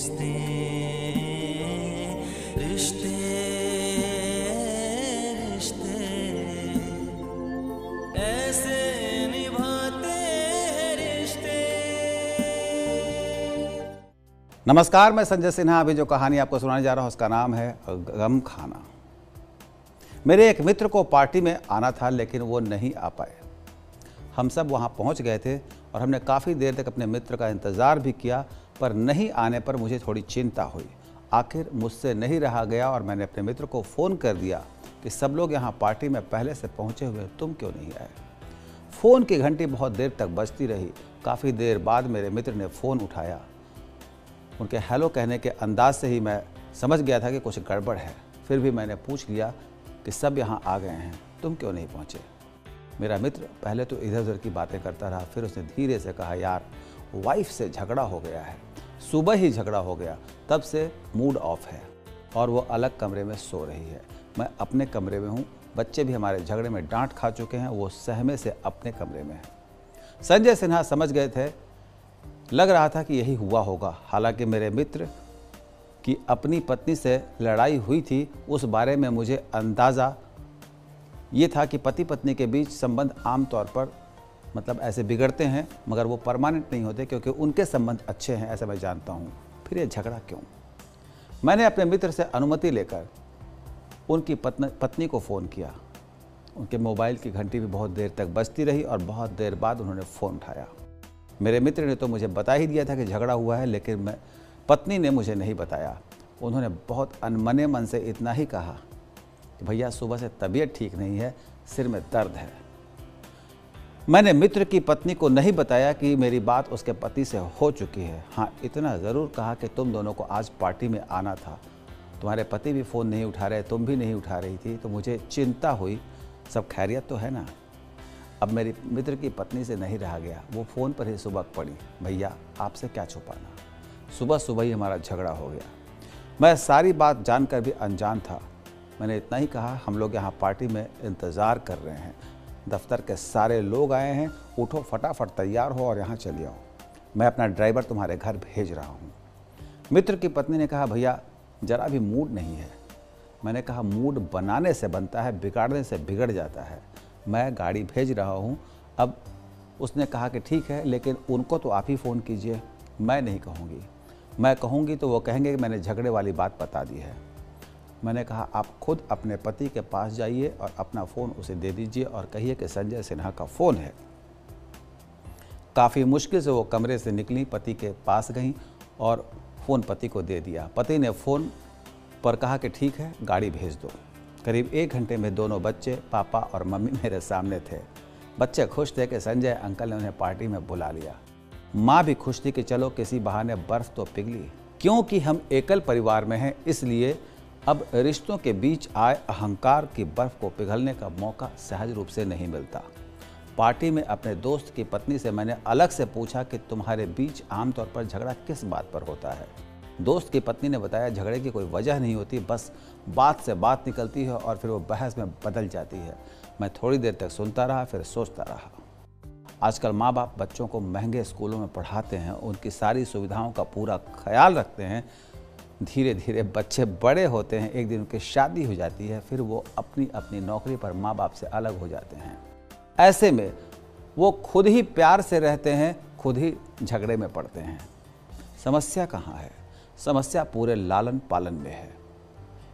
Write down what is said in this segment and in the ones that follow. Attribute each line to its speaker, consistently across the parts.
Speaker 1: रिश्ते रिश्ते रिश्ते ऐसे निभाते हैं रिश्ते।
Speaker 2: नमस्कार, मैं संजय सिन्हा। अभी जो कहानी आपको सुनाने जा रहा हूँ उसका नाम है गम खाना। मेरे एक मित्र को पार्टी में आना था लेकिन वो नहीं आ पाए। हम सब वहाँ पहुँच गए थे और हमने काफ़ी देर तक अपने मित्र का इंतज़ार भी किया, पर नहीं आने पर मुझे थोड़ी चिंता हुई। आखिर मुझसे नहीं रहा गया और मैंने अपने मित्र को फ़ोन कर दिया कि सब लोग यहाँ पार्टी में पहले से पहुँचे हुए, तुम क्यों नहीं आए। फ़ोन की घंटी बहुत देर तक बजती रही। काफ़ी देर बाद मेरे मित्र ने फ़ोन उठाया। उनके हेलो कहने के अंदाज से ही मैं समझ गया था कि कुछ गड़बड़ है। फिर भी मैंने पूछ लिया कि सब यहाँ आ गए हैं, तुम क्यों नहीं पहुँचे। मेरा मित्र पहले तो इधर उधर की बातें करता रहा, फिर उसने धीरे से कहा, यार वाइफ से झगड़ा हो गया है, सुबह ही झगड़ा हो गया, तब से मूड ऑफ है और वो अलग कमरे में सो रही है। मैं अपने कमरे में हूँ। बच्चे भी हमारे झगड़े में डांट खा चुके हैं, वो सहमे से अपने कमरे में है। संजय सिन्हा समझ गए थे। लग रहा था कि यही हुआ होगा। हालांकि मेरे मित्र की अपनी पत्नी से लड़ाई हुई थी, उस बारे में मुझे अंदाज़ा ये था कि पति पत्नी के बीच संबंध आमतौर पर ऐसे बिगड़ते हैं, मगर वो परमानेंट नहीं होते क्योंकि उनके संबंध अच्छे हैं, ऐसा मैं जानता हूँ। फिर ये झगड़ा क्यों। मैंने अपने मित्र से अनुमति लेकर उनकी पत्नी को फ़ोन किया। उनके मोबाइल की घंटी भी बहुत देर तक बजती रही और बहुत देर बाद उन्होंने फ़ोन उठाया। मेरे मित्र ने तो मुझे बता ही दिया था कि झगड़ा हुआ है, लेकिन पत्नी ने मुझे नहीं बताया। उन्होंने बहुत अनमने मन से इतना ही कहा कि भैया सुबह से तबीयत ठीक नहीं है, सिर में दर्द है। मैंने मित्र की पत्नी को नहीं बताया कि मेरी बात उसके पति से हो चुकी है। हाँ, इतना ज़रूर कहा कि तुम दोनों को आज पार्टी में आना था, तुम्हारे पति भी फ़ोन नहीं उठा रहे, तुम भी नहीं उठा रही थी, तो मुझे चिंता हुई, सब खैरियत तो है ना। अब मेरी मित्र की पत्नी से नहीं रहा गया। वो फ़ोन पर ही सुबह पड़ी, भैया आपसे क्या छुपाना, सुबह सुबह ही हमारा झगड़ा हो गया। मैं सारी बात जानकर भी अनजान था। मैंने इतना ही कहा, हम लोग यहाँ पार्टी में इंतज़ार कर रहे हैं, दफ्तर के सारे लोग आए हैं, उठो फटाफट तैयार हो और यहाँ चले आओ, मैं अपना ड्राइवर तुम्हारे घर भेज रहा हूँ। मित्र की पत्नी ने कहा, भैया ज़रा भी मूड नहीं है। मैंने कहा, मूड बनाने से बनता है, बिगाड़ने से बिगड़ जाता है, मैं गाड़ी भेज रहा हूँ। अब उसने कहा कि ठीक है, लेकिन उनको तो आप ही फ़ोन कीजिए, मैं नहीं कहूँगी। मैं कहूँगी तो वो कहेंगे कि मैंने झगड़े वाली बात बता दी है। मैंने कहा, आप खुद अपने पति के पास जाइए और अपना फ़ोन उसे दे दीजिए और कहिए कि संजय सिन्हा का फ़ोन है। काफ़ी मुश्किल से वो कमरे से निकली, पति के पास गईं और फ़ोन पति को दे दिया। पति ने फ़ोन पर कहा कि ठीक है, गाड़ी भेज दो। करीब 1 घंटे में दोनों बच्चे, पापा और मम्मी मेरे सामने थे। बच्चे खुश थे कि संजय अंकल ने उन्हें पार्टी में बुला लिया। माँ भी खुश थी कि चलो किसी बहाने बर्फ़ तो पिघली। क्योंकि हम एकल परिवार में हैं, इसलिए अब रिश्तों के बीच आए अहंकार की बर्फ़ को पिघलने का मौका सहज रूप से नहीं मिलता। पार्टी में अपने दोस्त की पत्नी से मैंने अलग से पूछा कि तुम्हारे बीच आमतौर पर झगड़ा किस बात पर होता है। दोस्त की पत्नी ने बताया, झगड़े की कोई वजह नहीं होती, बस बात से बात निकलती है और फिर वो बहस में बदल जाती है। मैं थोड़ी देर तक सुनता रहा, फिर सोचता रहा। आजकल माँ बाप बच्चों को महंगे स्कूलों में पढ़ाते हैं, उनकी सारी सुविधाओं का पूरा ख्याल रखते हैं। धीरे धीरे बच्चे बड़े होते हैं, एक दिन उनकी शादी हो जाती है, फिर वो अपनी अपनी नौकरी पर माँ बाप से अलग हो जाते हैं। ऐसे में वो खुद ही प्यार से रहते हैं, खुद ही झगड़े में पड़ते हैं। समस्या कहाँ है? समस्या पूरे लालन पालन में है।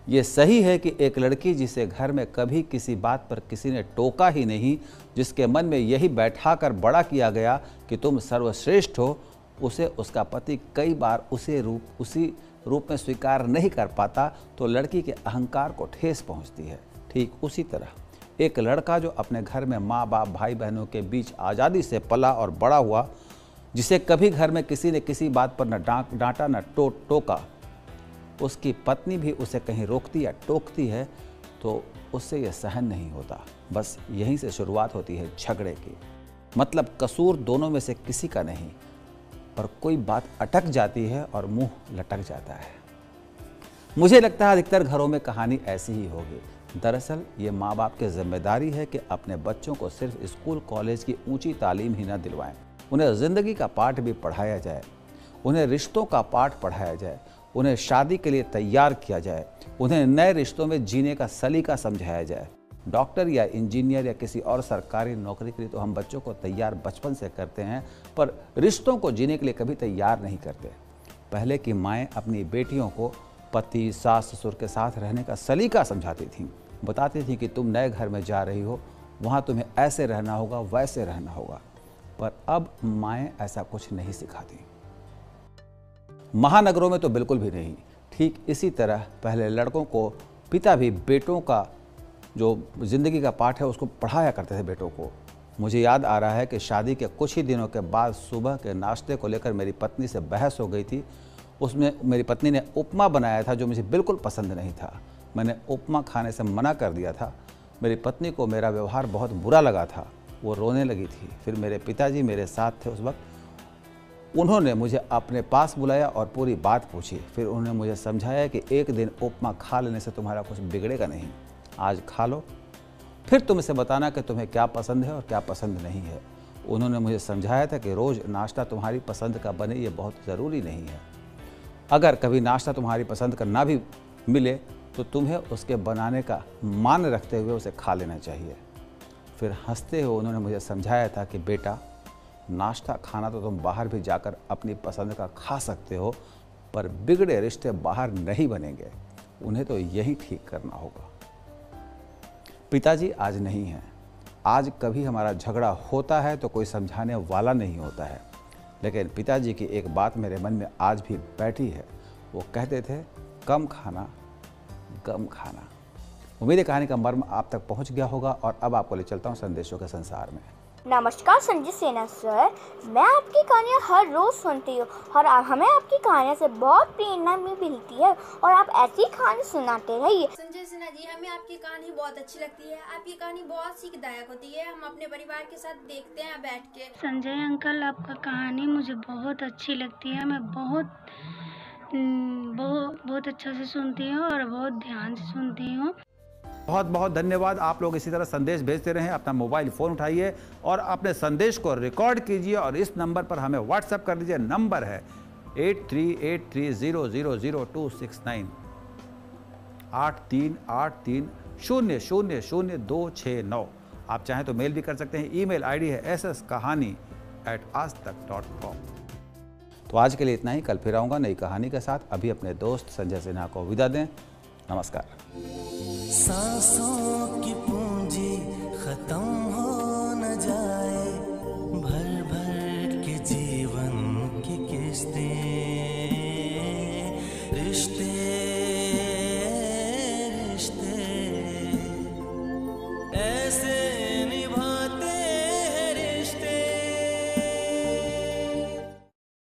Speaker 2: ये सही है कि एक लड़की जिसे घर में कभी किसी बात पर किसी ने टोका ही नहीं, जिसके मन में यही बैठाकर बड़ा किया गया कि तुम सर्वश्रेष्ठ हो, उसे उसका पति कई बार उसी रूप में स्वीकार नहीं कर पाता, तो लड़की के अहंकार को ठेस पहुंचती है। ठीक उसी तरह एक लड़का जो अपने घर में माँ बाप भाई बहनों के बीच आज़ादी से पला और बड़ा हुआ, जिसे कभी घर में किसी ने किसी बात पर न डांटा न टोका, उसकी पत्नी भी उसे कहीं रोकती या टोकती है तो उससे यह सहन नहीं होता। बस यहीं से शुरुआत होती है झगड़े की। मतलब कसूर दोनों में से किसी का नहीं, पर कोई बात अटक जाती है और मुंह लटक जाता है। मुझे लगता है अधिकतर घरों में कहानी ऐसी ही होगी। दरअसल ये माँ बाप की जिम्मेदारी है कि अपने बच्चों को सिर्फ स्कूल कॉलेज की ऊंची तालीम ही न दिलवाएं, उन्हें ज़िंदगी का पाठ भी पढ़ाया जाए। उन्हें रिश्तों का पाठ पढ़ाया जाए, उन्हें शादी के लिए तैयार किया जाए, उन्हें नए रिश्तों में जीने का सलीका समझाया जाए। डॉक्टर या इंजीनियर या किसी और सरकारी नौकरी के लिए तो हम बच्चों को तैयार बचपन से करते हैं, पर रिश्तों को जीने के लिए कभी तैयार नहीं करते। पहले की माएँ अपनी बेटियों को पति, सास, ससुर के साथ रहने का सलीका समझाती थीं, बताती थीं कि तुम नए घर में जा रही हो, वहाँ तुम्हें ऐसे रहना होगा, वैसे रहना होगा। पर अब माएँ ऐसा कुछ नहीं सिखाती, महानगरों में तो बिल्कुल भी नहीं। ठीक इसी तरह पहले लड़कों को पिता भी बेटों का जो ज़िंदगी का पाठ है उसको पढ़ाया करते थे बेटों को। मुझे याद आ रहा है कि शादी के कुछ ही दिनों के बाद सुबह के नाश्ते को लेकर मेरी पत्नी से बहस हो गई थी। उसमें मेरी पत्नी ने उपमा बनाया था जो मुझे बिल्कुल पसंद नहीं था। मैंने उपमा खाने से मना कर दिया था। मेरी पत्नी को मेरा व्यवहार बहुत बुरा लगा था, वो रोने लगी थी। फिर मेरे पिताजी मेरे साथ थे उस वक्त। उन्होंने मुझे अपने पास बुलाया और पूरी बात पूछी। फिर उन्होंने मुझे समझाया कि एक दिन उपमा खा लेने से तुम्हारा कुछ बिगड़ेगा नहीं, आज खा लो, फिर तुम इसे बताना कि तुम्हें क्या पसंद है और क्या पसंद नहीं है। उन्होंने मुझे समझाया था कि रोज़ नाश्ता तुम्हारी पसंद का बने ये बहुत ज़रूरी नहीं है। अगर कभी नाश्ता तुम्हारी पसंद का ना भी मिले तो तुम्हें उसके बनाने का मान रखते हुए उसे खा लेना चाहिए। फिर हंसते हुए उन्होंने मुझे समझाया था कि बेटा, नाश्ता खाना तो तुम बाहर भी जाकर अपनी पसंद का खा सकते हो, पर बिगड़े रिश्ते बाहर नहीं बनेंगे, उन्हें तो यही ठीक करना होगा। पिताजी आज नहीं हैं। आज कभी हमारा झगड़ा होता है तो कोई समझाने वाला नहीं होता है, लेकिन पिताजी की एक बात मेरे मन में आज भी बैठी है। वो कहते थे, कम खाना गम खाना। उम्मीद है कहानी का मर्म आप तक पहुंच गया होगा और अब आपको ले चलता हूं संदेशों के संसार में।
Speaker 3: नमस्कार संजय सिन्हा सर, मैं आपकी कहानियाँ हर रोज़ सुनती हूँ और हमें आपकी कहानियों से बहुत प्रेरणा भी मिलती है और आप ऐसी कहानी सुनाते रहिए।
Speaker 4: संजय सिन्हा जी, हमें आपकी कहानी बहुत अच्छी लगती है। आपकी कहानी बहुत सीखदायक होती है। हम अपने परिवार के साथ देखते हैं बैठ के।
Speaker 5: संजय अंकल, आपका कहानी मुझे बहुत अच्छी लगती है। मैं बहुत अच्छा से सुनती हूँ और बहुत ध्यान से सुनती हूँ।
Speaker 2: बहुत बहुत धन्यवाद। आप लोग इसी तरह संदेश भेजते रहें। अपना मोबाइल फ़ोन उठाइए और अपने संदेश को रिकॉर्ड कीजिए और इस नंबर पर हमें व्हाट्सएप कर दीजिए। नंबर है 8383000269 8383000269। आप चाहें तो मेल भी कर सकते हैं। ईमेल आईडी है ss kahani@aajtak.com। तो आज के लिए इतना ही। कल फिर आऊँगा नई कहानी के साथ। अभी अपने दोस्त संजय सिन्हा को विदा दें। नमस्कार।
Speaker 1: सांसों की पूंजी खत्म हो न जाए, भर भर के जीवन की किस्तें, रिश्ते